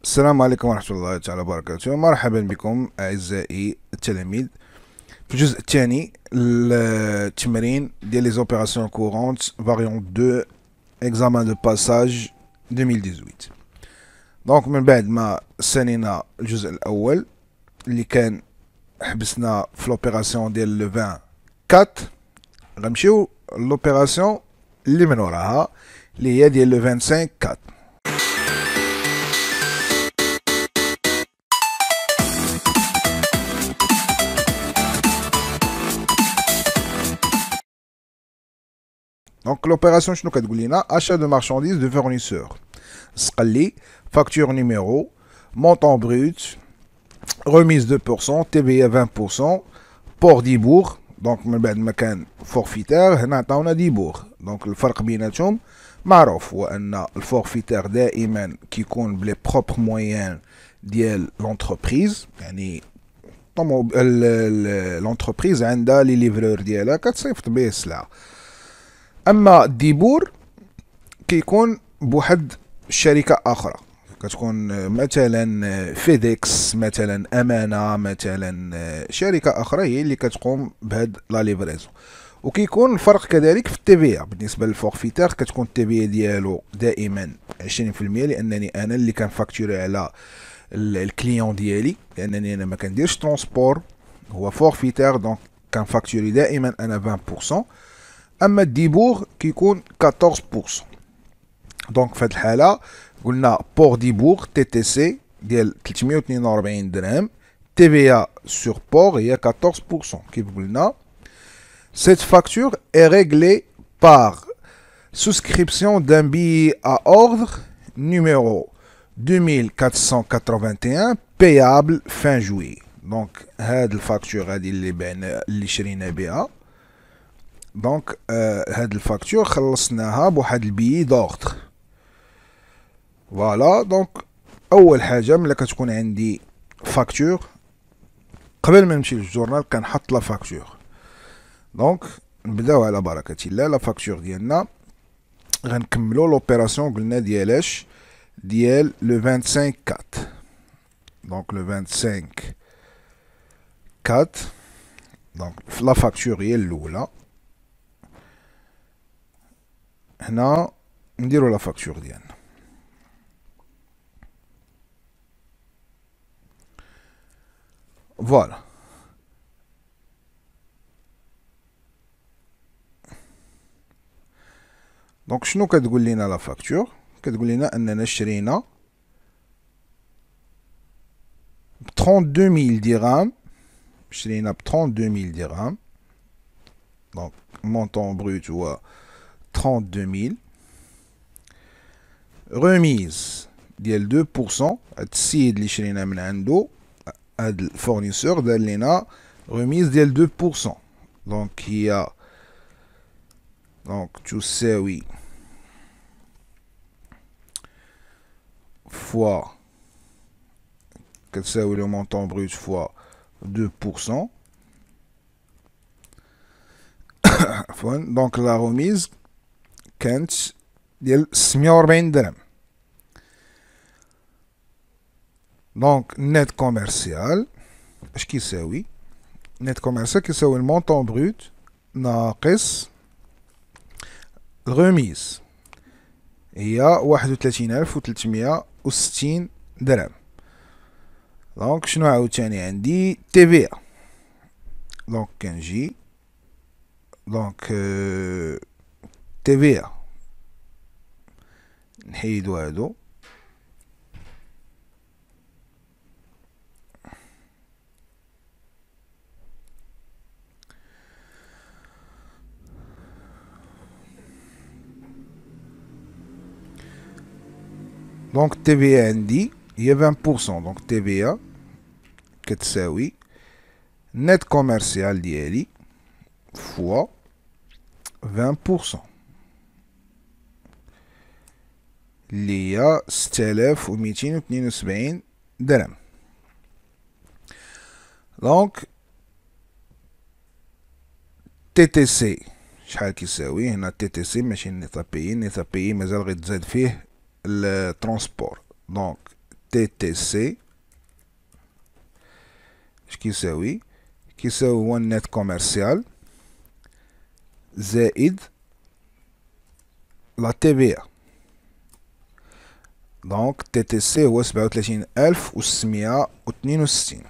السلام عليكم ورحمة الله تعالى وبركاته. مرحبا بكم أعزائي التلاميذ في الجزء الثاني التمرين ديال لي زوبيراسيون كورونت فاريون 2 اكزامان دو باساج 2018. دونك من بعد ما سالينا الجزء الأول اللي كان حبسنا في لوبيراسيون ديال لو 24، غنمشيو لوبيراسيون اللي من وراها اللي هي ديال لو 25 4. Donc l'opération شنو كتقول لنا؟ achat de marchandises de fournisseur. سقلي facture numéro, montant brut, remise 2%, TVA 20%, port ديبور. دونك من بعد ما كان فورفيتير هنا عطاونا ديبور. دونك الفرق بيناتهم معروف، هو ان الفورفيتير دائما كيكون بلي بروبر مويان ديال لونتربريز، يعني لونتربريز عندها لي ليفرور ديالها كتصيفط به السلعه. اما الديبور كيكون بوحد شركه اخرى، كتكون مثلا فيديكس، مثلا امانه، مثلا شركه اخرى هي اللي كتقوم بهاد لا ليفريزون. وكيكون الفرق كذلك في التيفيا. بالنسبه للفورفيتير كتكون التيفيا ديالو دائما 20%، لانني انا اللي كنفاكتوري على الكليون ديالي، لانني انا ما كنديرش ترونسبور، هو فورفيتير دونك كنفاكتوري دائما انا 20%. اما الديبور كيكون 14%. دونك في هاد الحاله قلنا بور ديبور تي تي سي ديال 342 درهم، تي في ا سور بور هي 14%. كيف قلنا cette facture est réglée par souscription d'un billet à ordre numéro 2481 payable fin juillet. دونك هاد الفاكتور هادي اللي بعنا اللي شرينا بها، دونك هاد الفاكتور خلصناها بواحد البيي دوغتر. فوالا. دونك اول حاجه ملي كتكون عندي فاكتور، قبل ما نمشي للجورنال كنحط لا فاكتور. دونك نبداو على بركه الله. لا فاكتور ديالنا غنكملو لوبيراسيون قلنا ديالاش ديال لو 25 4. دونك لو 25 4 دونك لا فاكتور هي الاولى. هنا نديرو لا فاكتور ديالنا. فوالا. دونك شنو كتقول لينا لا فاكتور؟ كتقول لنا اننا شرينا ب 32000 درهم، شرينا ب 32000 درهم. دونك مونطون بروت هو 32000. ريميز ديال 2%. هاد السيد اللي شرينا من عنده، هاد الفورنيسور دار لينا ريميز ديال 2%. دونك هي دونك تساوي فوا، كتساوي لو مونطون بروت فوا 2%. عفوا. دونك لا روميز كانت ديال 640 درهم. دونك نت كوميرسيال اش كيساوي؟ نت كوميرسيال كيساوي المونطون بروت ناقص الغوميز، هي 31360 درهم. دونك شنو عاوتاني عندي؟ تي في ا. دونك كنجي دونك تي في ا نحيدو هادو. دونك تي في ا عندي هي 20%. دونك تي في ا كتساوي نت كوميرسيال ديالي فوا 20% اللي هي 6272 درهم. دونك تي تي سي شحال كيساوي؟ هنا تي تي سي ماشي نيطا بيي، نيطا بيي مازال غيتزاد فيه الترونسبور. دونك تي تي سي اش كيساوي؟ كيساوي هو النت كوميرسيال زائد لا تي في. دونك تي تي سي هو 37662.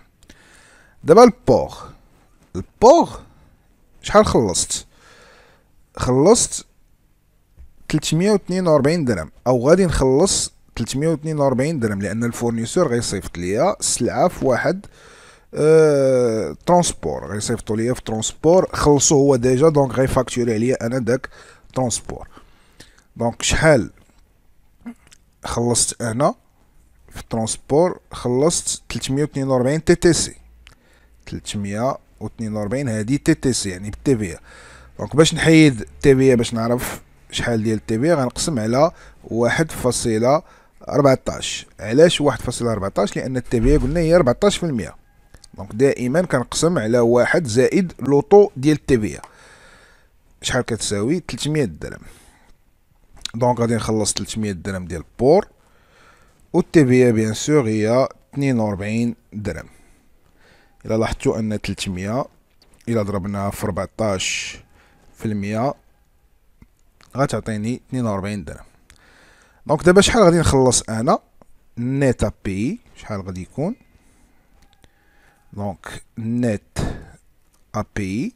دابا البوغ شحال خلصت؟ خلصت 342 درهم، او غادي نخلص 342 درهم لان الفورنيسور غيصيفط ليا السلعه في واحد ترونسبور، غيصيفطوا ليا في ترونسبور خلصو هو ديجا، دونك غيفاكتوري عليا انا داك ترونسبور. دونك شحال خلصت انا في الترونسبور؟ خلصت 342 تي تي سي، 342 هادي تي تي سي يعني بالتي في. دونك باش نحيد التي في باش نعرف شحال ديال التي في غنقسم على 1.14. علاش 1.14؟ لان التي في قلنا هي 14%. دونك دائما كنقسم على 1 زائد لوطو ديال التي في. شحال كتساوي؟ 300 درهم. دونك غادي نخلص 300 درهم ديال البور، و التي في بيان سور هي 42 درهم. الى لاحظتوا ان 300 الى ضربناها في 14% غتعطيني 42 درهم. دونك دابا شحال غادي نخلص انا؟ نيت ابي شحال غادي يكون؟ دونك نيت ابي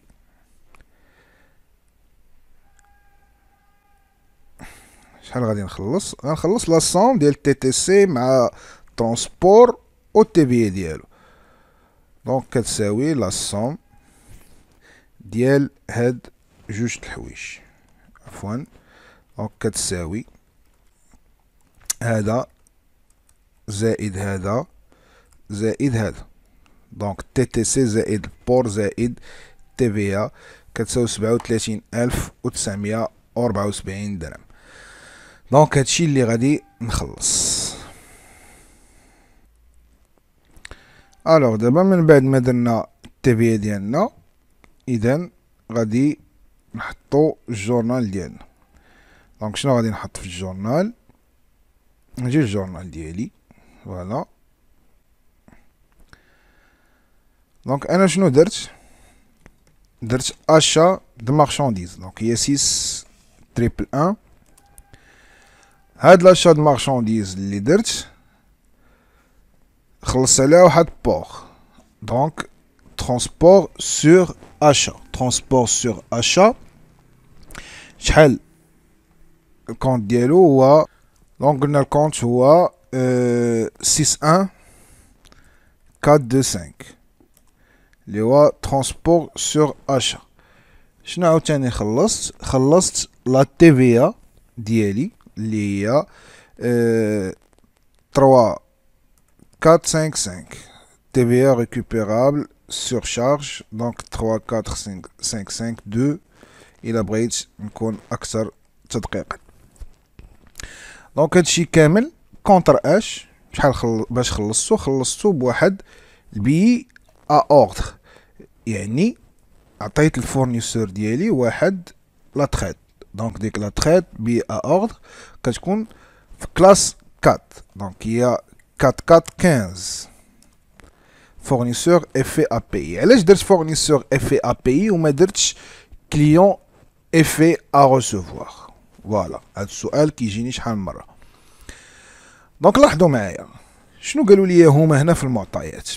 شحال غادي نخلص؟ غنخلص لا سوم ديال تي تي سي مع ترونسبور و تي في ديالو. دونك كتساوي لا سوم ديال هاد جوج الحوايج، عفوا. دونك كتساوي هذا زائد هذا زائد هذا. دونك تي تي سي زائد البور زائد تي في كتساوي 37974 درهم. دونك هادشي اللي غادي نخلص. الوغ دابا من بعد ما درنا التي في ديالنا، اذا غادي نحطو الجورنال ديالنا. دونك شنو غادي نحط في الجورنال؟ نجي الجورنال ديالي، فوالا. دونك انا شنو درت اشا دو مارشانديز. دونك هي 6 هاد لاشا دو مارشانديز اللي درت خلصت عليها واحد بوغ. دونك ترونسبور سور اشا شحال الكونت ديالو هو؟ دونك قلنا الكونت هو 61425 اللي هو ترونسبور سور اشا. شنو عاوتاني خلصت لا تي في ديالي اللي هي 3455 تي في ريكوبيرابل سور شارج. دونك 34552 الى بغيت نكون اكثر تدقيقا. دونك هادشي كامل كونتر اش شحال باش خلصتو بواحد البي ا اوردر، يعني عطيت الفورنيسور ديالي واحد لا تريت. دونك ديك لا تريت بي ا اوردر كتكون في كلاس 4. دونك هي 4415 فورنيسور اف ا بي. علاش درت فورنيسور اف ا بي وما درتش كليون اف ا ريسيفوار؟ فوالا هاد السؤال كيجيني شحال من مره. دونك لاحظوا معايا شنو قالوا لي هما هنا في المعطيات.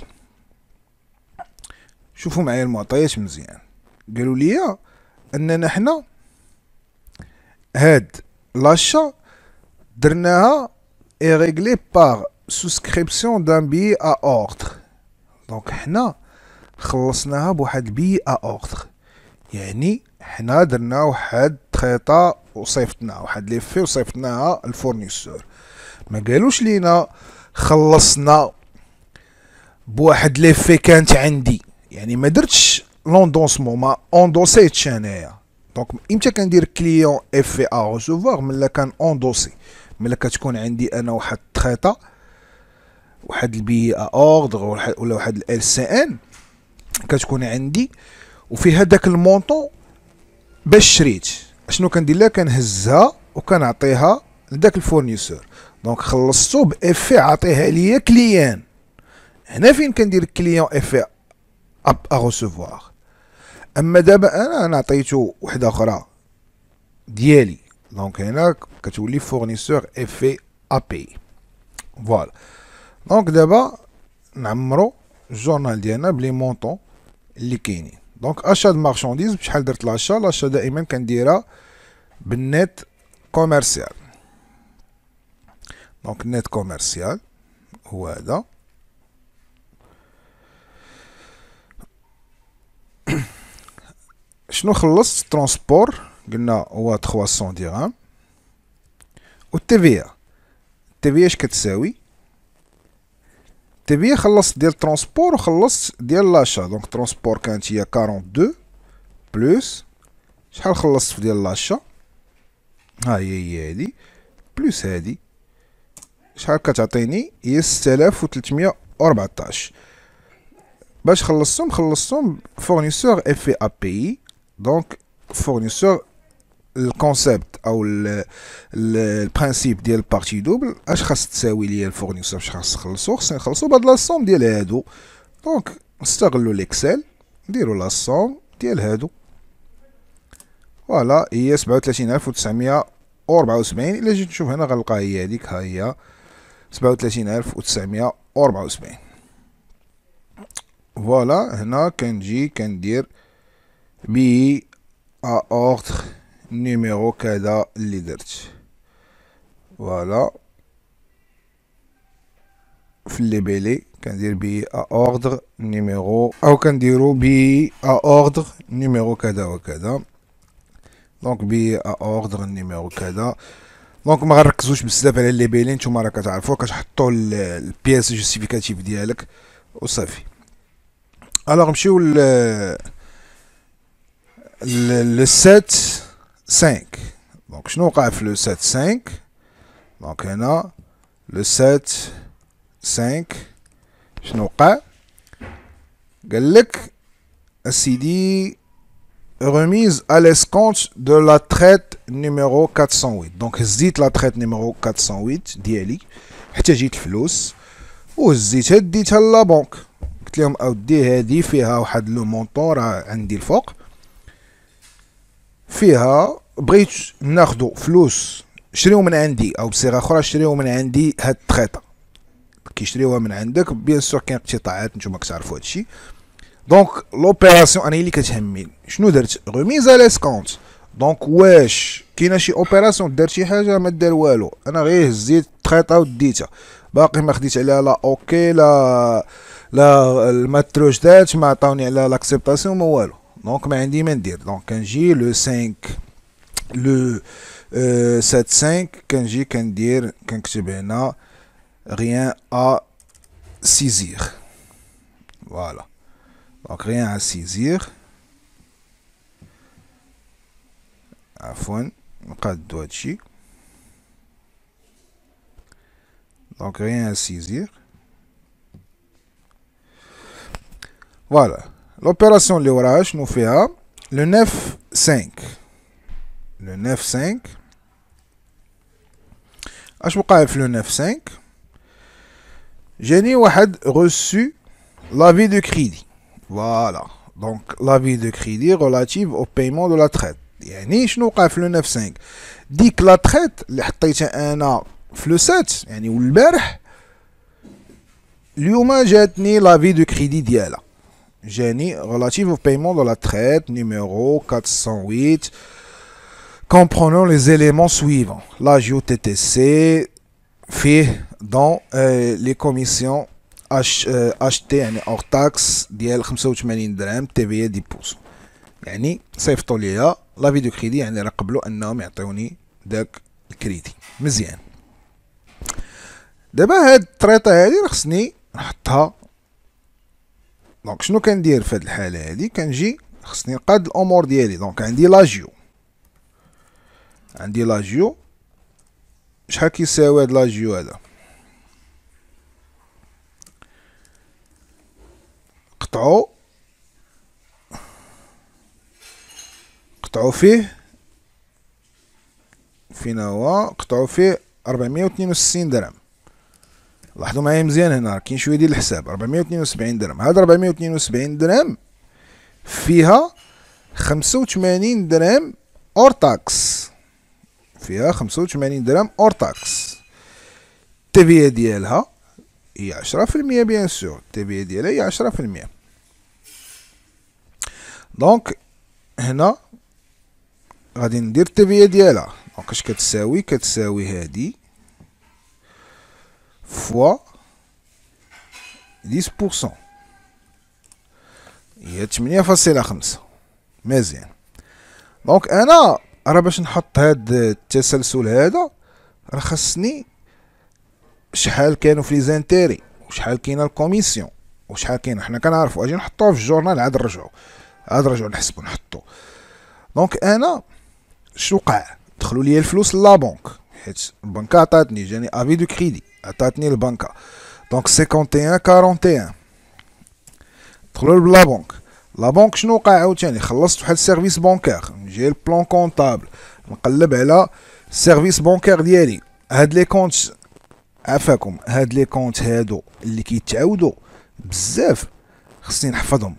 شوفوا معايا المعطيات مزيان. قالوا لي اننا حنا هاد لاشا درناها اي ريغلي بار سوسكريبسيون دان بي ا اوردر. دونك حنا خلصناها بواحد بي ا اوردر، يعني حنا درنا واحد تخيطه وصيفطناها واحد ليفي وصيفطناها الفورنيسور. ما قالوش لينا خلصنا بواحد ليفي كانت عندي، يعني ما درتش لوندونسمون، ما اوندوسيتش انايا. دونك امتى كندير كليون اف ا ريسيفوار؟ ملي كان اوندوسي، ملي كتكون عندي انا واحد التخيطه واحد البي ا اوردر ولا واحد ال سي ان كتكون عندي وفيها داك المونطون. باش شريت اشنو كندير لها؟ كنهزها وكنعطيها لداك الفورنيسور. دونك خلصتو بافي عطيها ليا كليان. هنا فين كندير كليون افي ا غوسيفوار. اما دابا انا عطيتو وحده اخرى ديالي، دونك هنا كتولي فورنيسور افي ا بي. فوالا. دونك دابا نعمرو الجورنال ديالنا بلي مونطون اللي كاينين. دونك اشا د مارشانديز بشحال درت لاشا. لاشا دائما كنديرها بالنت كوميرسيال. دونك النت كوميرسيال هو هذا. شنو خلصت؟ ترونسبور قلنا هو 300 درهم. و التيفيا، التيفيا اش كتساوي؟ التيفيا خلصت ديال ترونسبور وخلصت ديال لاشا. دونك ترونسبور كانت هي 42 بلوس شحال خلصت في ديال لاشا، ها هي هادي بلوس هادي شحال كتعطيني؟ هي 6314. باش خلصتهم فورنيسور اف ا بي. دونك فورنيسور الكونسيبت او البرانسيب ديال البارتي دوبل اش خاص تساوي ليا الفورنيسور باش خاص نخلصو؟ خصني نخلصو بهاد لاصوم ديال هادو. دونك نستغلو ليكسل نديرو لاصوم ديال هادو. فوالا هي 37974. الا جيت نشوف هنا غنلقى هي هاديك، ها هي 37974. فوالا هنا كنجي كندير بي ا اوردر نيميرو كذا اللي درت. فوالا في الليبيلي كندير بي ا اوردر نيميرو، او كنديرو بي ا اوردر نيميرو كذا وكذا. دونك بي ا اوردر نيميرو كذا. دونك ما غنركزوش بزاف على الليبيلي، نتوما راه كتعرفوا كتحطوا البياس جوستيفيكاتيف ديالك وصافي. الوغ نمشيو ل 7.5. دونك شنو وقع في لو 7.5؟ دونك هنا لو 7.5 شنو وقع؟ قالك اسيدي remise à l'escompte de la traite numéro 408. دونك هزيت لا traite numéro 408 ديالي حتى جيت الفلوس وهزيتها ديتها لا بنك. قلت لهم اودي هادي فيها واحد لو مونطون راه عندي الفوق، فيها بغيت ناخدو فلوس شريو من عندي او بصيغه اخرى شريو من عندي هاد التخيطه. كيشريوها من عندك بيان سور كاين اقتطاعات نتوما كتعرفوا هادشي. دونك لوبيراسيون انا اللي كتهمني شنو درت؟ غوميز على سكونت. دونك واش كاينه شي اوبيراسيون دار شي حاجه؟ ما دار والو، انا غير هزيت التخيطه وديتها، باقي ما خديت عليها لا اوكي لا الماتروجدات، ما عطاوني على لاكسبتاسيون ما والو. دونك ما عندي ما ندير. دونك كنجي لو 5 لو 7.5 كنجي كندير كنكتب هنا rien à saisir. Voilà. Donc rien à saisir. عفوا نقادو هادشي. Donc rien à saisir. Voilà. L'opération اللي وراها شنو فيها؟ le 9.5. le 9.5 اش وقع في le 9.5؟ جاني واحد reçu l'avis de crédit. Voilà. Donc l'avis de crédit relative au paiement de la traite. يعني شنو وقع في لو 9.5؟ ديك لا تريت اللي حطيتها انا في لو 7 يعني والبارح، اليوم جاتني لافي دو كريدي ديالها. جاني relative au paiement de la traite numéro 408 comprenant les éléments suivants. L'agio TTC فيه dans les commissions acheté يعني اور تاكس ديال 85 درهم تي 10%. يعني صيفطوا ليا لافي دو كريدي، يعني راه قبلوا انهم يعطيوني داك الكريدي. مزيان. دابا هاد الطريطه هادي خصني نحطها. دونك شنو كندير في هاد الحاله هادي؟ كنجي خصني نقاد الامور ديالي. دونك عندي لاجيو، شحال كيساوي هاد لاجيو هذا؟ قطعو فيه فين هو؟ قطعو فيه 462 درهم. لاحظوا معايا مزيان هنا كاين شويه ديال الحساب. 472 درهم. هاد 472 درهم فيها 85 درهم اور تاكس. فيها 85 درهم اور تاكس. التبيه ديالها هي 10% بيان سور. التبيه ديالها هي 10%. دونك هنا غادي ندير التبيه ديالها. دونك اش كتساوي؟ كتساوي هادي فوا 10%، هي 8.5. مزيان. دونك انا راه باش نحط هاد التسلسل هذا راه خاصني شحال كانوا في لي زانتيري، وشحال كاينه الكوميسيون، وشحال كاينه. حنا كنعرفوا اجي نحطوها في الجورنال عاد نرجعو نحسبو نحطو. دونك انا شنو وقع؟ دخلوا لي الفلوس لا بنك، حيت البنكه عطاتني، جاني افي دو كريدي عطاتني البنكه. دونك 51 41 دخلوا لا بنك. لا بنك شنو وقع عاوتاني؟ خلصت واحد السيرفيس بونكير، نجي البلان كونطابل نقلب على السيرفيس بونكير ديالي. هاد لي كونت عافاكم، هاد لي كونت هادو اللي كيتعاودوا بزاف خصني نحفظهم،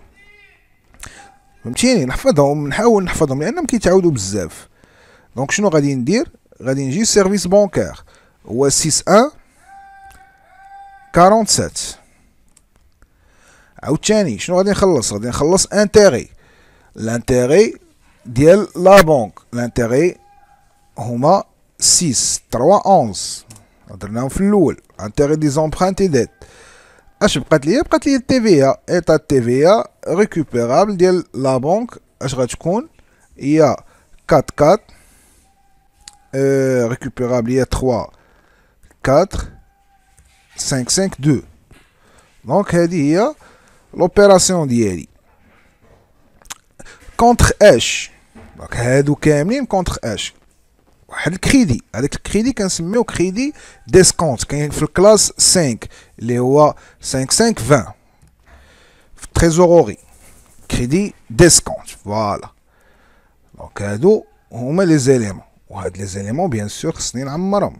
فهمتيني؟ نحفظهم، نحاول نحفظهم لانهم كيتعاودوا بزاف. دونك شنو غادي ندير؟ غادي نجي سيرفيس بونكير هو 61 47. عاوتاني شنو غادي نخلص؟ غادي نخلص انتيغي. الانتيغي ديال لا بنك، الانتيغي هما 6 3 11 درناهم في الاول. انتيغي دي زومبرانتي ديت. اش بقات ليا؟ بقات ليا التيفيا. ايطا التيفيا ريكوبيرابل ديال لا بنك اش غتكون؟ هي 4 4 ريكوبيرابل هي 3 4 5 5 2. دونك هادي هي لوبيراسيون ديالي. كونتر اش؟ دونك هادو كاملين كونتر اش؟ واحد الكريدي. هذاك الكريدي كنسميو كريدي ديسكونت، كاين في الكلاس 5 اللي هو 5 5 20 في التريزوروري. كريدي ديسكونت فوالا. دونك هادو هما لي زيليمون، وهاد لي زيليمون بيان سور خصني نعمرهم.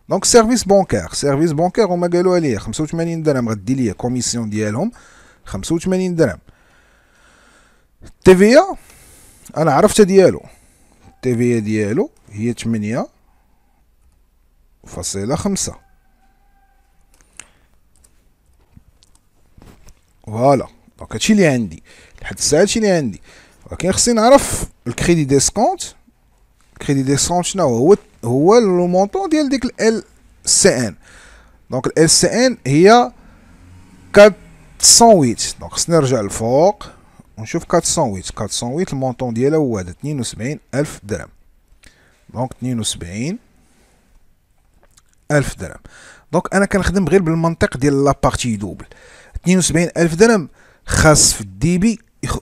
دونك سيرفيس بونكير، سيرفيس بونكير هما قالوها ليا 85 درهم غدي ليا كوميسيون ديالهم 85 درهم. التيفيا انا عرفت ديالو، التيفيا ديالو هي 8.5. فوالا. دونك هادشي اللي عندي لحد الساعه، هادشي اللي عندي. ولكن خصني نعرف الكريدي ديسكونت. الكريدي ديسكونت شنو هو لو مونطون ديال ديك ال سي ان. دونك ال سي ان هي 408. دونك خصني نرجع لفوق ونشوف 408 المونطون ديالها هو هذا 72,000 درهم. دونك 72,000 درهم. دونك انا كنخدم غير بالمنطق ديال لابارتي دوبل. 72,000 درهم خاص في الديبي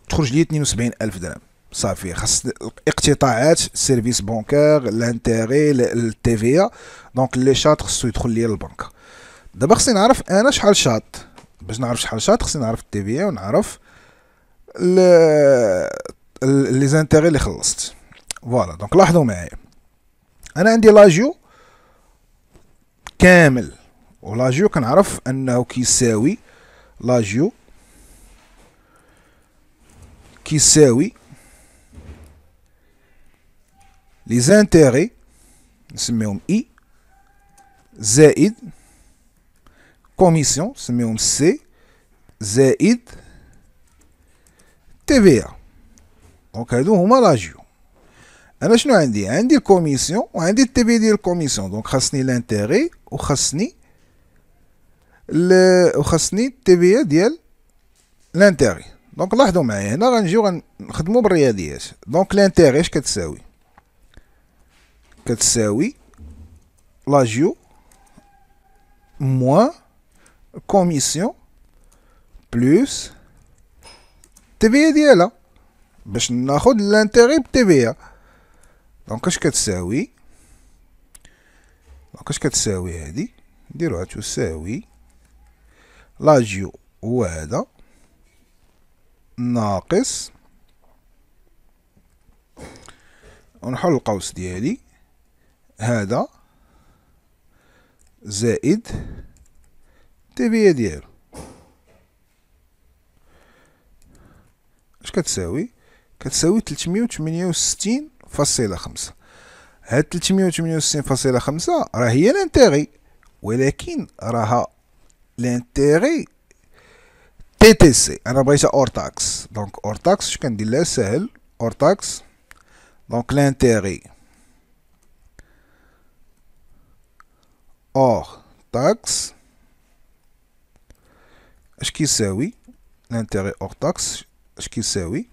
تخرج لي 72,000 درهم صافي. خاص الاقتطاعات، سيرفيس بونكير، لانتيغي، التيفيا. دونك لي شاط خصو يدخل لي البنكه. دابا خصني نعرف انا شحال شاط. باش نعرف شحال شاط خصني نعرف التيفيا ونعرف لي زانتيغي اللي خلصت. فوالا. دونك لاحظوا معايا انا عندي لاجيو كامل، ولاجيو كنعرف انه كيساوي لاجيو كيساوي لي زانتيغي نسميهم اي زائد كوميسيون نسميهم سي زائد تيفيا. دونك هادو هما لاجيو. انا شنو عندي؟ عندي الكوميسيون وعندي التيفيا ديال الكوميسيون. دونك خاصني لانتيغي وخاصني التيفيا ديال لانتيغي. دونك لاحظوا معايا هنا غنجيو غنخدمو بالرياضيات. دونك لانتيغي اش كتساوي؟ كتساوي لاجيو موان كوميسيون بلوس التيفيا ديالها باش ناخد لانتيغي بالتيفيا. دونك اش كتساوي؟ دونك اش كتساوي هادي؟ نديروها تساوي لاجيو هو هذا ناقص، ونحل القوس ديالي هذا زائد التبعية ديالو. اش كتساوي؟ كتساوي 368.5. هاد 368.5 راه هي لانتيغي، ولكن راها لانتيغي تي تي سي. انا بغيتها اور تاكس، دونك اور تاكس اش كندير لها؟ ساهل، اور تاكس. دونك لانتيغي اور تاكس اش كيساوي؟ لانتيغي اور تاكس اش كيساوي؟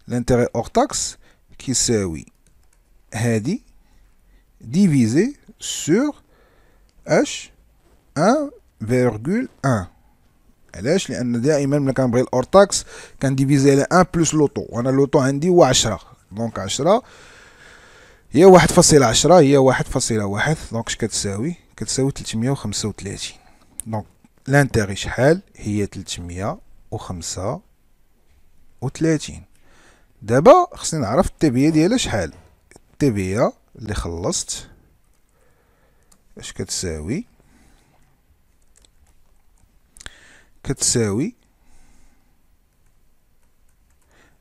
لانتيغي اور تاكس كيساوي هادي ديفيزي سور اش 1,1. علاش؟ لان دائما ملي كنبغي الاور تاكس كنديفيزي على 1 بلس لوطو، وانا لوطو عندي هو 10، دونك 10 هي 1.10 هي 1.1. دونك اش كتساوي؟ كتساوي 335. دونك لانتيغي شحال؟ هي 335. دابا خصني نعرف التبعية ديالها شحال. التبعية اللي خلصت اش كتساوي؟ كتساوي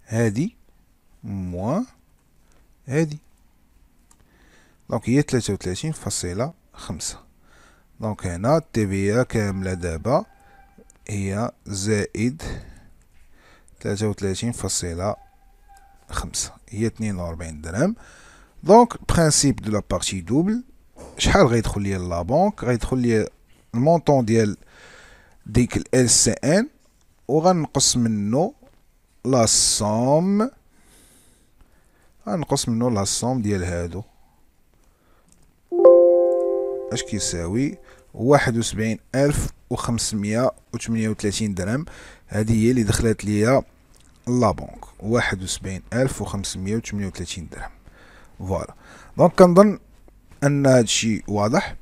هادي موان هادي، دونك هي 33.5. دونك هنا التبعية كاملة دابا هي زائد 33.5 هي 42 درهم. دونك برانسيب دو لا بارتي دوبل، شحال غيدخل ليا لا بنك؟ غيدخل ليا المونطون ديال ديك ال سي ان وغنقص منه لا صوم، غنقص منه لا صوم ديال هادو اش كيساوي 71,538 درهم. هذه هي اللي دخلت ليا لا بنك، 71,538 درهم. فوالا، دونك كنظن ان هادشي واضح.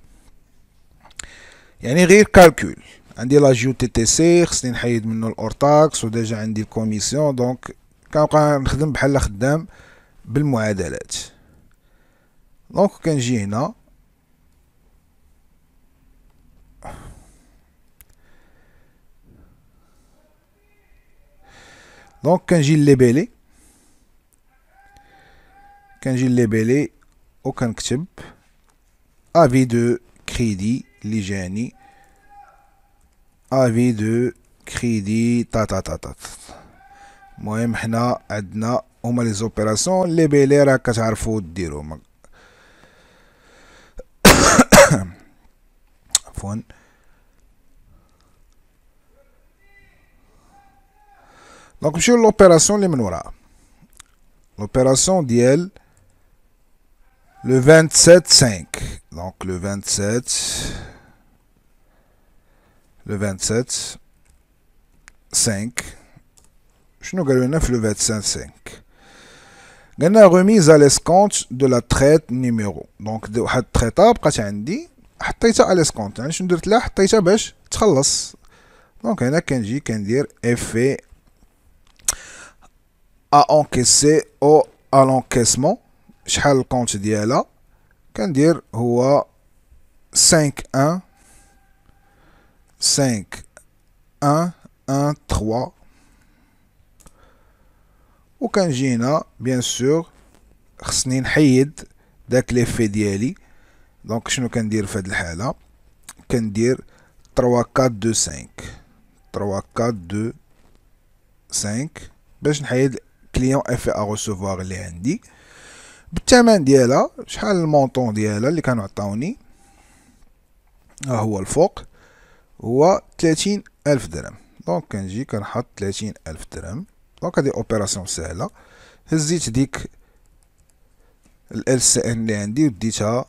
يعني غير كالكول، عندي لاجيو تي تي سي خصني نحيد منه الاور تاكس، وديجا عندي الكوميسيون، دونك كنبقى نخدم بحال خدام بالمعادلات. دونك كنجي هنا دونك كنجي ليبيلي وكنكتب افي دو كريدي اللي جاني، افي دو كريدي تا تا تا تا. المهم حنا عندنا هما لي زوبيراسيون ليبيلي راه كتعرفو ديروهم. عفوا. دونك نمشيو لوبيراسيون اللي من وراها، l'opération ديال le 27/5. Donc le 27/5 شنو قالوا لنا في le 25/5؟ قالنا remise à l'escompte de la traite numéro. دونك واحد التريطه بقات عندي حطيتها على l'escompte، يعني شنو درت لها؟ حطيتها باش تخلص. دونك هنا كنجي كندير effet à encaisser او à l'encaissement. شحال الكونت ديالها؟ كندير هو 5-1 5-1-1-3. وكنجي هنا بيان سور خصني نحيد داك ليفي ديالي. دونك شنو كندير في هاد الحالة؟ كندير 3-4-2-5 3-4-2-5 باش نحيد كليون افي ا ريسيفوار اللي عندي. بالثمن ديالها شحال المونطون ديالها اللي كانوا عطاوني؟ ها هو الفوق هو 30,000 درهم. دونك كنجي كنحط 30,000 درهم. دونك هادي اوبيراسيون سهله، هزيت ديك ال سي ان اللي عندي وديتها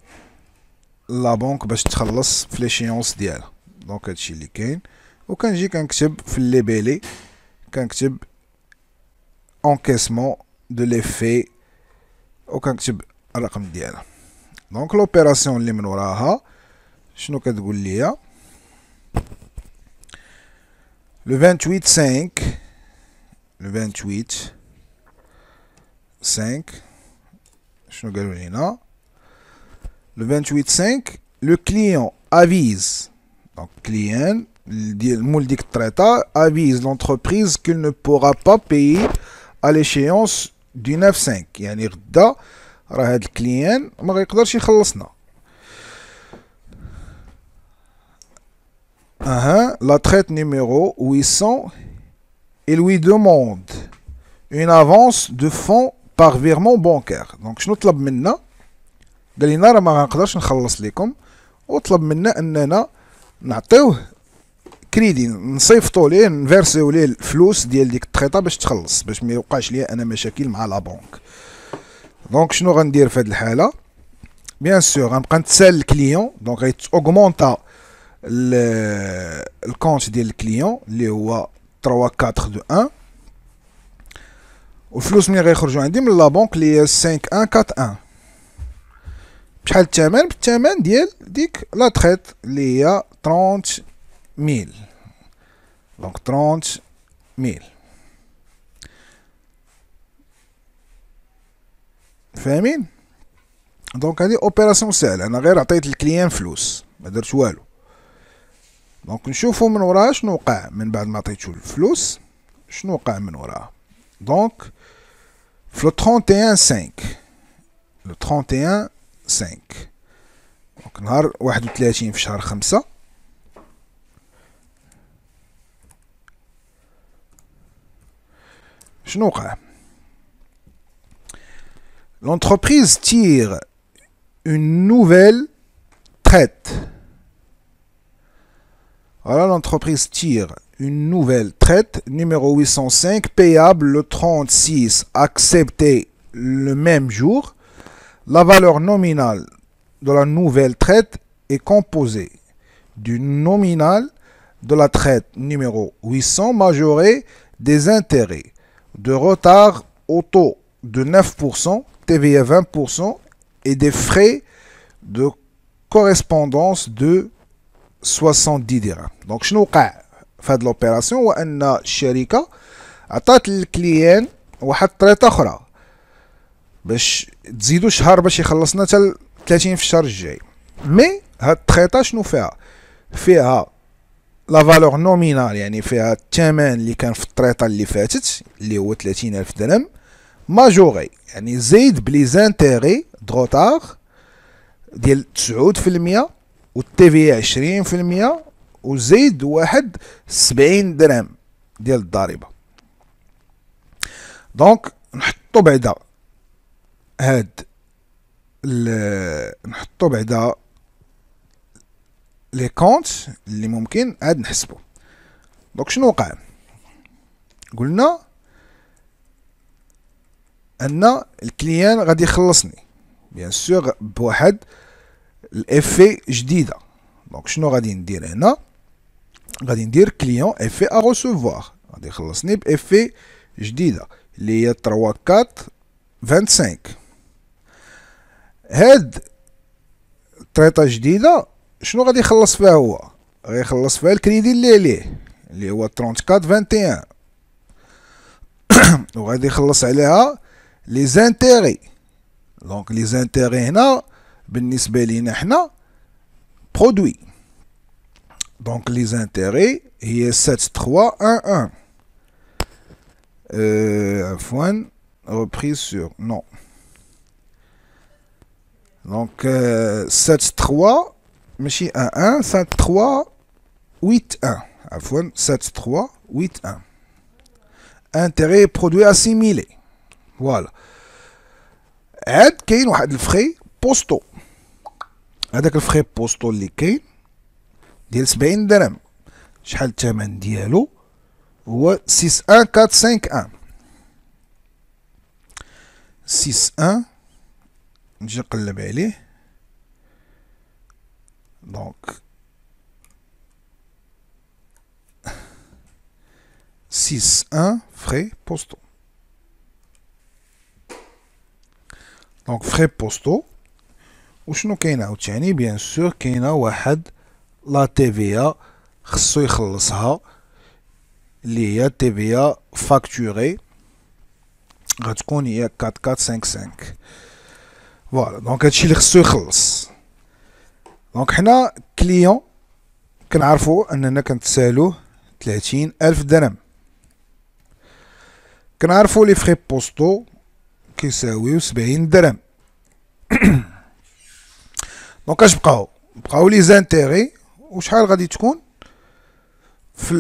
لا بنك باش تخلص في ليشيونس ديالها. دونك هادشي اللي كاين. وكنجي كنكتب في الليبيلي كنكتب encaissement de l'effet وكنكتب الرقم ديالها. دونك لوبيراسيون اللي من وراها شنو كتقول ليا؟ لو 28/5 شنو قالوا لينا؟ لو 28/5 le client avise, donc client, المول ديك الطريطة avise l'entreprise qu'il ne pourra pas payer à l'échéance du 9/5. يعني غدا راه هاد الكليان ما غيقدرش يخلصنا. La traite numéro 800, il lui demande une avance de fonds par virement bancaire. Donc شنو طلب منا؟ قال لنا راه ما غنقدرش نخلص لكم، وطلب منا اننا نعطيوه كريدي، نصيفطو ليه، نفيرسيو ليه الفلوس ديال ديك التخيطه باش تخلص، باش ما يوقعش ليا انا مشاكل مع لا بنك. دونك شنو غندير في هاد الحاله؟ بيان سور غنبقى نتسال الكليون، دونك غيتوغمونطا الكونت ديال الكليون اللي هو 3 4 دو 1، والفلوس ملي غيخرجوا عندي من لا بنك اللي هي 5 1 4 1. بشحال الثمن؟ بالثمن ديال ديك لا تخيط اللي هي 30,000. دونك 30,000. فاهمين؟ دونك هادي اوبيراسيون ساهله، انا غير عطيت الكليان فلوس ما درت والو. دونك نشوفو من وراها شنو وقع من بعد ما عطيتو الفلوس، شنو وقع من وراها. دونك في لو 31/5، لو 31/5 دونك نهار 31 في شهر 5، شنو وقع؟ L'entreprise tire une nouvelle traite. Voilà, l'entreprise tire une nouvelle traite numéro 805, payable le 36, accepté le même jour. La valeur nominale de la nouvelle traite est composée du nominal de la traite numéro 800 majoré des intérêts de retard au taux de 9%, TVA 20% et des frais de correspondance de 70 dirhams. Donc شنو وقع في هاد لوبيراسيون؟ هو ان الشركه عطات للكليان واحد الطريطه اخرى باش تزيدو شهر باش يخلصنا حتى 30 في الشهر الجاي. مي هاد التخيطه شنو فيها؟ فيها لا فالور نومينال، يعني فيها الثمن اللي كان في الطريطه اللي فاتت اللي هو 30,000 درهم، ماجوري يعني زايد بلي زانتيغي دروتار ديال 9% والتي في 20%، وزايد واحد 70 درهم ديال الضريبه. دونك نحطو بعدا هاد نحطو بعدا لي كونت اللي ممكن عاد نحسبو. دونك شنو وقع؟ قلنا ان الكليان غادي يخلصني بيان سور بواحد الافي جديده. دونك شنو غادي ندير هنا؟ غادي ندير كليون افي ا روسيفوار، غادي يخلصني بافي جديده اللي هي 3 4 25. هاد الطريطه جديده شنو غادي يخلص فيها؟ هو غادي يخلص فيها الكريدي اللي عليه اللي هو 34 21، وغادي يخلص عليها لي زانتيغي. دونك لي زانتيغي هنا بالنسبه لينا حنا برودوي. دونك لي زانتيغي هي 7311 عفوا reprise sur non. دونك 73 ماشي 11 7381 عفوا 7381 intérêt produit assimilé. فوالا. عاد كاين واحد الفخي بوستو، هذاك الفخي بوستو اللي كاين ديال 70 درهم، شحال الثمن ديالو؟ هو 61451 61. نجي نقلب عليه. دونك 61 frais postaux. دونك فخي بوستو. وشنو كاين عاوتاني؟ بيان سور كاينه واحد لا تيفيا خصو يخلصها اللي هي تيفيا فاكتوري، غتكون هي 4455. فوالا. دونك هادشي اللي خصو يخلص. دونك حنا كليون كنعرفو اننا كنتسالوه 30,000 درهم. كنعرفو لي فخي بوستو كيساويو 70 درهم. دونك اش بقاو لي زانتيغي وشحال غادي تكون في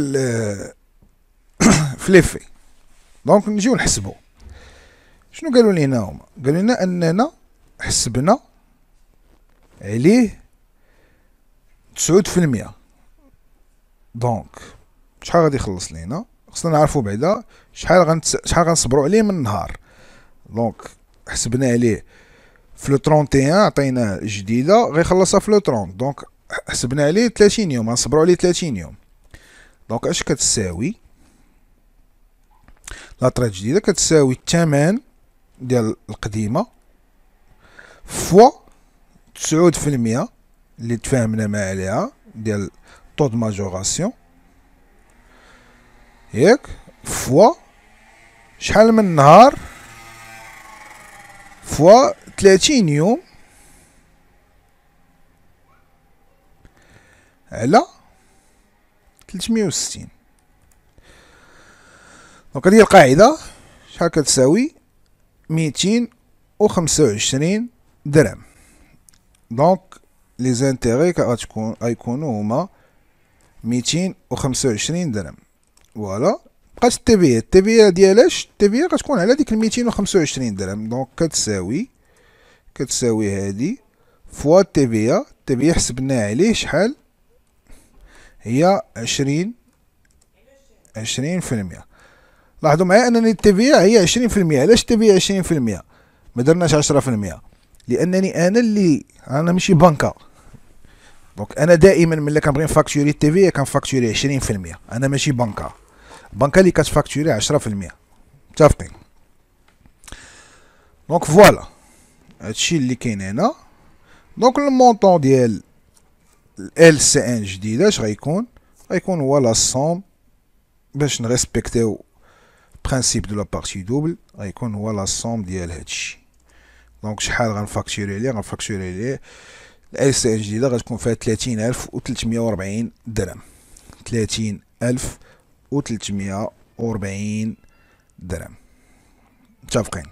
في ليفي. دونك نجيو نحسبو شنو قالوا لينا هما. قالوا لنا اننا حسبنا عليه 9%. دونك شحال غادي يخلص لينا؟ خصنا نعرفو بعدا شحال غنصبرو عليه من نهار. دونك حسبنا عليه في لو 31 عطيناه جديده غيخلصها في لو 30. دونك حسبنا عليه 30 يوم، غنصبرو عليه 30 يوم. دونك اش كتساوي لاطريت جديده؟ كتساوي الثمن ديال القديمه فوا 9% اللي تفاهمنا ما عليها ديال طو دو ماجوراسيون، ياك، فوا شحال من نهار فوا 30 يوم على 360. دونك هذه القاعدة شحال كتساوي 225 درهم. دونك لي زانتيغي غيكونوا هما 225 درهم. فوالا بقات التي في ديالاش؟ التي في غتكون على ديك 225 درهم. دونك كتساوي هادي فوا التي في حسبنا عليه شحال هي 20%. لاحظوا معايا انني التي في هي 20%. علاش التي في 20%؟ ما درناش 10%؟ لانني انا ماشي بنكه. دونك انا دائما ملي كنبغي نفاكتوري التي في كنفاكتوري 20%. انا ماشي بنكه اللي كتفاكتوري 10%. متفقين؟ دونك فوالا هادشي اللي كاين هنا. دونك المونطون ديال ال سي ان جديده اش غيكون هو لا سوم باش نريسبكتيو برانسيب دو لا بارتي دوبل. غيكون هو لا سوم ديال هادشي. دونك شحال غنفاكتوري عليه ال سي ان جديده غتكون فيها 30,340 درهم. 30,340 درهم. متفقين؟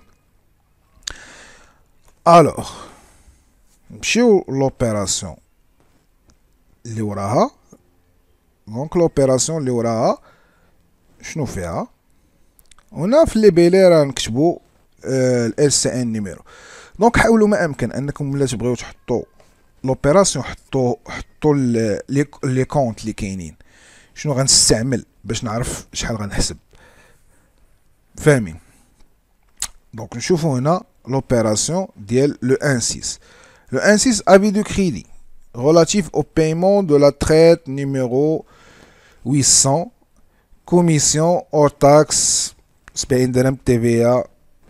الوغ نمشيو لوبيراسيون اللي وراها. دونك لوبيراسيون اللي وراها شنو فيها؟ هنا في لي بيلي راه نكتبو ال سي ان نيميرو. دونك حاولوا ما امكن انكم ملي تبغيو تحطوا لوبيراسيون حطوا لي كونت اللي كاينين. شنو غنستعمل باش نعرف شحال غنحسب؟ فاهمين؟ دونك نشوفوا هنا l'opération ديال le 1.6. Le 1.6 avis de crédit relatif au paiement de la traite numéro 800 commission hors taxe 70 درهم TVA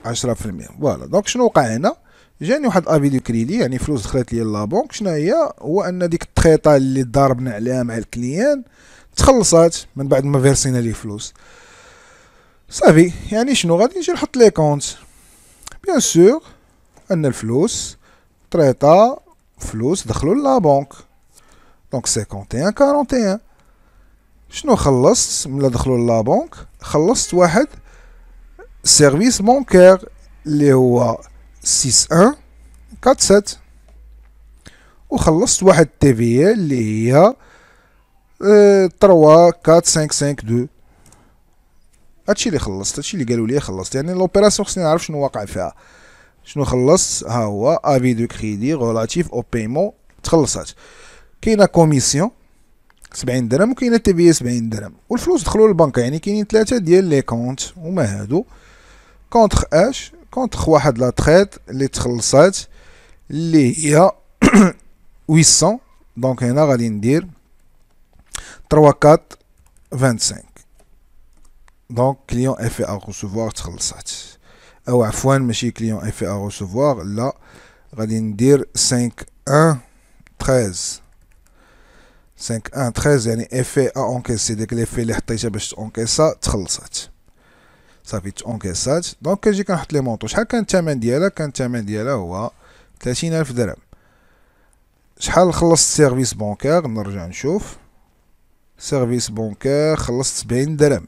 10%. فوالا دونك شنو وقع هنا؟ جاني واحد افي دو كريدي، يعني فلوس دخلت لي لابونك. شنو هي؟ هو ان ديك التخيطه اللي ضاربنا عليها مع الكليان تخلصات من بعد ما فيرسينا ليه فلوس. صافي، يعني شنو غادي نجي نحط لي كونت؟ بيان سور ان الفلوس تريطا فلوس دخلوا لابونك. دونك 51 41. شنو خلصت ملي دخلوا لابونك؟ خلصت واحد سيرفيس بونكير اللي هو 6147 وخلصت واحد تي في اللي هي 34552. هادشي اللي خلصت، هادشي اللي قالوا لي خلصت. يعني لوبيراسيون خصني نعرف شنو واقع فيها. شنو خلصت؟ ها هو افي دو كريدي ريلاتيف او بايمون تخلصات. كاينه كوميسيون 70 درهم وكاينه تي في 70 درهم والفلوس دخلوا للبنكه. يعني كاينين ثلاثه ديال لي كونت هما هادو. كونتر اش؟ كونتر واحد لا تريت اللي تخلصات اللي هي 800. دونك هنا غادي ندير 3425. دونك كليون اف ا ريسيفوار تخلصات، او عفوا ماشي كليون اف ا ريسيفوار، لا غادي ندير 5113. 5113 يعني اف ا اونكيسي، داك ليفي اللي حطيتها باش تونكيسا تخلصات. صافي تونكيسات. دونك كنجي كنحط لي مونطو. شحال كان الثمن ديالها؟ كان الثمن ديالها هو 30,000 درهم. شحال خلصت سيرفيس بونكير؟ نرجع نشوف سيرفيس بونكير، خلصت 70 درهم.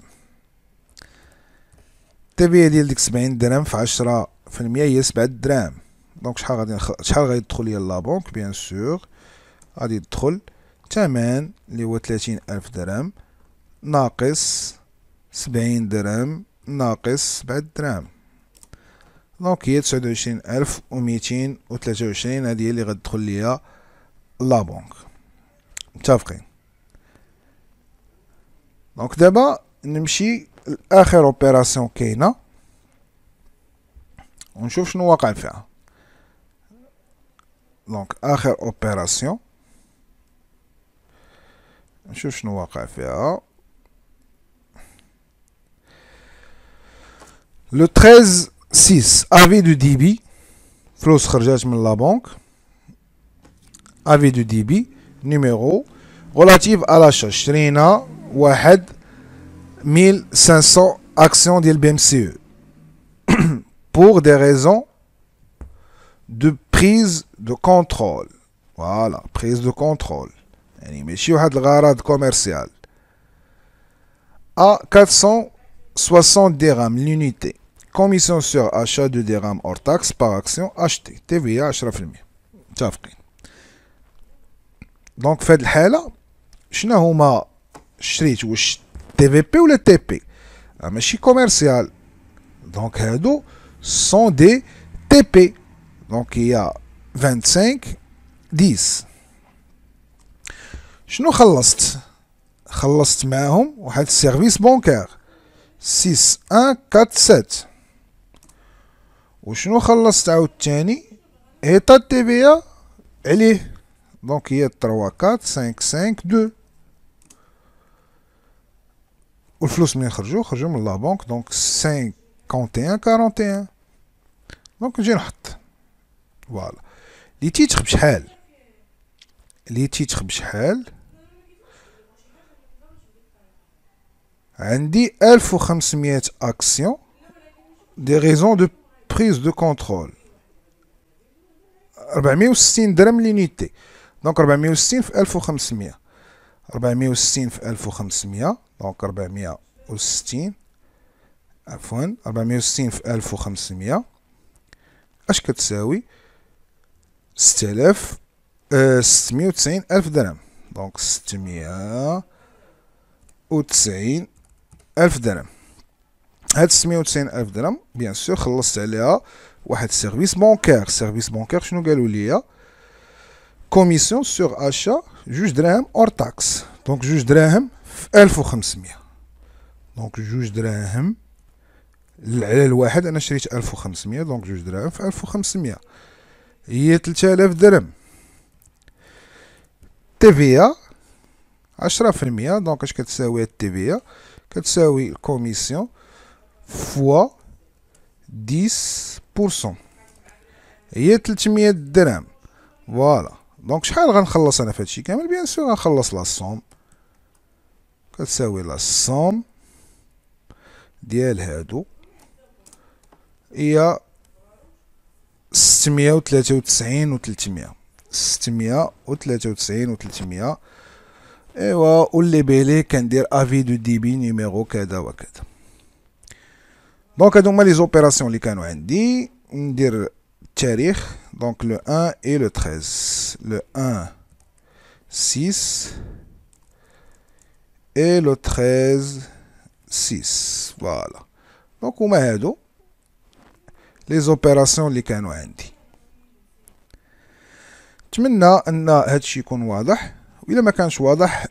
التبعية ديال ديك 70 درهم في 10% هي 7 دراهم. دونك شحال غادي تدخل ليا لابونك؟ بيان سور غادي يدخل الثمن اللي هو 30,000 درهم ناقص 70 درهم ناقص 7 دراهم، دونك هي 29,223. هادي هي اللي غتدخل ليا لابونك. متفقين؟ دونك دابا نمشي لاخر اوبيراسيون كاينه ونشوف شنو واقع فيها. دونك اخر اوبيراسيون نشوف شنو واقع فيها. لو 13/6 افي دو ديبي، فلوس خرجات من لا بنك. افي دو ديبي نيميرو relative à l'achat. شرينا 1500 actions ديال BMCE pour des raisons de prise de contrôle. Voilà, prise de contrôle. يعني ماشي واحد الغرض كوميرسيال. à 460 dirhams l'unité. Commission sur achat de dirhams hors taxe par action achetée. TVA 10%. متفقين؟ دونك في هاد الحالة شنو هما شريت؟ واش تي في بي ولا تي بي؟ ماشي كوميرسيال. دونك هادو سون دي تي بي. دونك هي 25/10. شنو خلصت؟ خلصت معاهم واحد السيرفيس بونكير 6147. وشنو خلصت عاوتاني؟ ايطا تي في عليه. دونك هي 34552. والفلوس منين خرجوا من لا بنك. دونك 5141. دونك نجي نحط فوالا لي تيتر بشحال. لي تيتر بشحال؟ عندي 1500 اكسيون دي ريزون دو بريز دو كونترول. 460 درهم لونيتي. دونك 460 في 1500. 460 في 1500 دونك 460 عفوا 460 في 1500 اش كتساوي؟ 690 ألف درهم. دونك 690 ألف درهم. هاد 690 ألف درهم بيان سور خلصت عليها واحد سيرفيس بونكير. سيرفيس بونكير شنو قالوا ليا؟ كوميسيون سور اشا 2 دراهم اور تاكس. دونك 2 دراهم في 1500. دونك 2 دراهم على الواحد، انا شريت 1500. دونك 2 دراهم في 1500 هي 3000 درهم. تيفيا 10%. دونك اش كتساوي التيفيا؟ كتساوي الكوميسيون فوا 10% هي 300 درهم. فوالا. دونك شحال غنخلص انا في هادشي كامل؟ بيان سور غنخلص لا صوم. كتساوي لا صوم ديال هادو هي 693 و 300. 693 و 300. ايوا واللي بالي كندير افي دو ديبي نيميرو كذا وكذا. دونك هادو هما لي زوبيراسيون اللي كانوا عندي. ندير التاريخ. دونك لو 1 et le 13. Le 1 6 et le 13 6. فوالا. دونك هما هادو لي زوبيراسيون اللي كانوا عندي. نتمنى ان هادشي يكون واضح، وإلا ما كانش واضح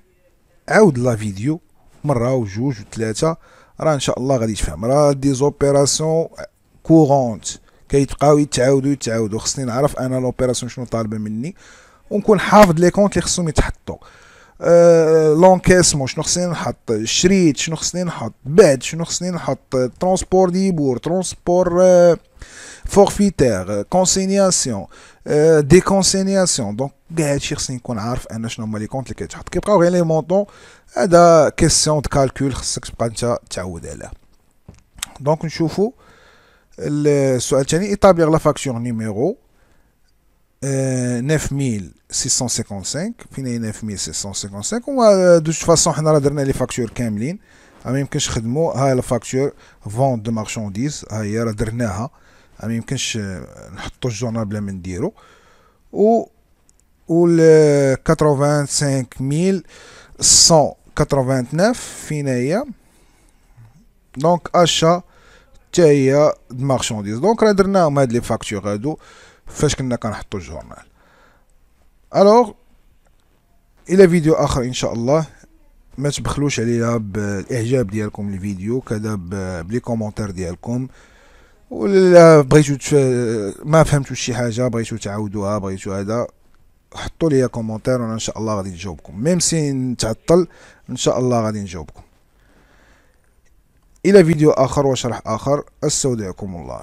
عاود لا فيديو مره وجوج وثلاثه، راه ان شاء الله غادي تفهم. راه دي زوبيراسيون كورونت كيتبقاو يتعاودوا. خصني نعرف انا لوبيراسيون شنو طالبه مني، ونكون حافظ لي كونت اللي خصهم يتحطوا. لونكيسمون شنو خصني نحط، شريت شنو خصني نحط، بعد شنو خصني نحط، ترونسبور ديبور، ترونسبور فورفيتير، كونسينياسيون، ديكونسينياسيون. دونك كاع هادشي خصني نكون عارف انا شنو هما لي كونت اللي كيتحط. كيبقاو غير لي مونطون، هذا كيسيون دو كالكول خصك تبقى انت تعود عليها. دونك نشوفو السؤال الثاني. établir la facture numéro 9655. فين هي 9655؟ و دو فاسون حنا راه درنا لي فاكتور كاملين، ما يمكنش نخدمو. ها لا فاكتور فون دو مارشانديز، ها هي راه درناها، ما يمكنش نحطو الجورنال بلا ما نديرو. و ال 85189 فين هي؟ دونك اشا حتى هي د مارشانديز. دونك راه درناهم هاد لي فاكتور هادو فاش كنا كنحطو الجورنال. الوغ الى فيديو اخر ان شاء الله. ما تبخلوش عليا بالاعجاب ديالكم للفيديو، كذا بلي كومونتير ديالكم. ولا بغيتو ما فهمتو شي حاجه بغيتو تعاودوها بغيتو هذا، حطوا لي كومونتير وانا ان شاء الله غادي نجاوبكم، ميم سي نتعطل ان شاء الله غادي نجاوبكم. الى فيديو اخر وشرح اخر، استودعكم الله.